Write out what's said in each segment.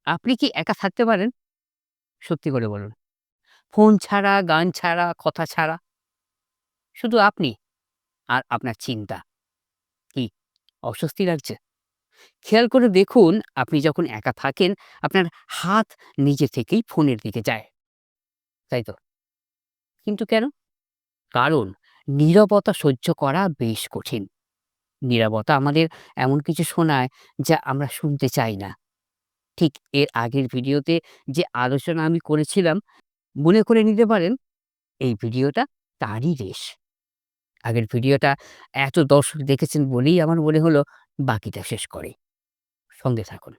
আপনি কি একা থাকতে পারেন? সত্যি করে বলুন। ফোন ছাড়া, গান ছাড়া, কথা ছাড়া শুধু আপনি আর আপনার চিন্তা। কি অস্বস্তি লাগছে? খেয়াল করে দেখুন, আপনি যখন একা থাকেন, আপনার হাত নিজে থেকেই ফোনের দিকে যায়। তাই তো? কিন্তু কেন? কারণ নীরবতা সহ্য করা বেশ কঠিন। নীরবতা আমাদের এমন কিছু শোনায় যা আমরা শুনতে চাই না। ঠিক এর আগের ভিডিওতে যে আলোচনা আমি করেছিলাম, মনে করে নিতে পারেন এই ভিডিওটা তারই রেশ। আগের ভিডিওটা এত দর্শক দেখেছেন বলেই আমার মনে হলো বাকিটা শেষ করি। সঙ্গে থাকুন।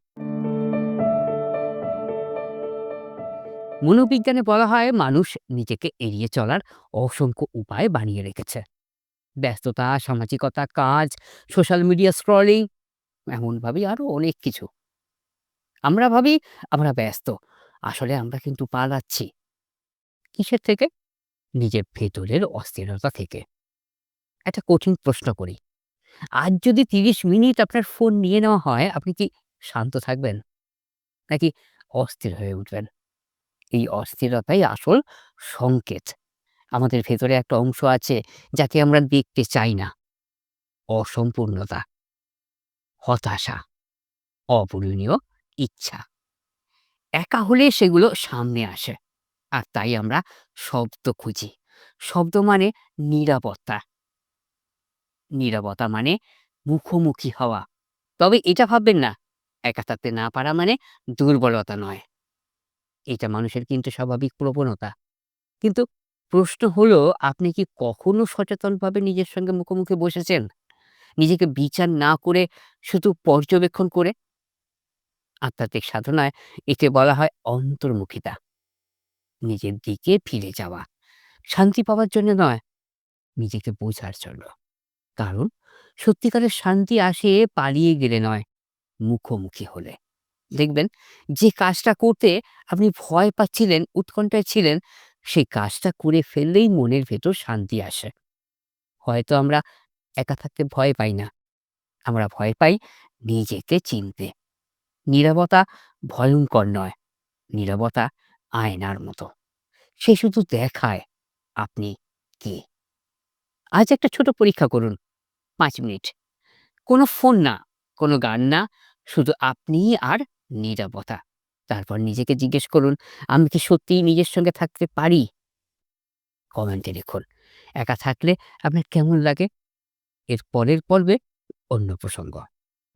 মনোবিজ্ঞানে বলা হয় মানুষ নিজেকে এড়িয়ে চলার অসংখ্য উপায় বানিয়ে রেখেছে। ব্যস্ততা, সামাজিকতা, কাজ, সোশ্যাল মিডিয়া স্ক্রলিং, এমনভাবেই আরো অনেক কিছু। আমরা ভাবি আমরা ব্যস্ত। আসলে আমরা কিন্তু পালাচ্ছি। কিসের থেকে? নিজের ভেতরের অস্থিরতা থেকে। একটা কঠিন প্রশ্ন করি। আজ যদি ৩০ মিনিট আপনার ফোন নিয়ে নেওয়া হয়, আপনি কি শান্ত থাকবেন? নাকি অস্থির হয়ে উঠবেন? এই অস্থিরতাই আসল সংকেত। আমাদের ভেতরে একটা অংশ আছে যাকে আমরা দেখতে চাই না। অসম্পূর্ণতা, হতাশা, অপূরণীয় ইচ্ছা। একা হলে সেগুলো সামনে আসে। আর তাই আমরা শব্দ খুঁজি। শব্দ মানে নিরাপত্তা। নীরবতা মানে মুখোমুখি হওয়া। তবে এটা ভাববেন না, একা থাকতে না পারা মানে দুর্বলতা নয়। এটা মানুষের কিন্তু স্বাভাবিক প্রবণতা। কিন্তু প্রশ্ন হলো, আপনি কি কখনো সচেতনভাবে নিজের সঙ্গে মুখোমুখি বসেছেন? নিজেকে বিচার না করে, শুধু পর্যবেক্ষণ করে? আধ্যাত্মিক সাধনায় একে বলা হয় অন্তর্মুখিতা। নিজের দিকে ফিরে যাওয়া। শান্তি পাওয়ার জন্য নয়, নিজেকে বোঝার জন্য। কারণ সত্যিকারের শান্তি আসে পালিয়ে গেলে নয়, মুখোমুখি হলে। দেখবেন, যে কাজটা করতে আপনি ভয় পাচ্ছিলেন, উৎকণ্ঠায় ছিলেন, সেই কাজটা করে ফেললেই মনের ভেতর শান্তি আসে। হয়তো আমরা একা থাকতে ভয় পাই না, আমরা ভয় পাই নিজেকে চিনতে। নীরবতা ভয়ঙ্কর নয়, নীরবতা আয়নার মতো। সে শুধু দেখায় আপনি কে। আজ একটা ছোট পরীক্ষা করুন। ৫ মিনিট। কোনো ফোন না, কোনো গান না, শুধু আপনি আর নীরবতা। তারপর নিজেকে জিজ্ঞেস করুন, আমি কি সত্যিই নিজের সঙ্গে থাকতে পারি? কমেন্টে লিখুন, একা থাকলে আপনার কেমন লাগে? এর পরের পর্বে অন্য প্রসঙ্গ।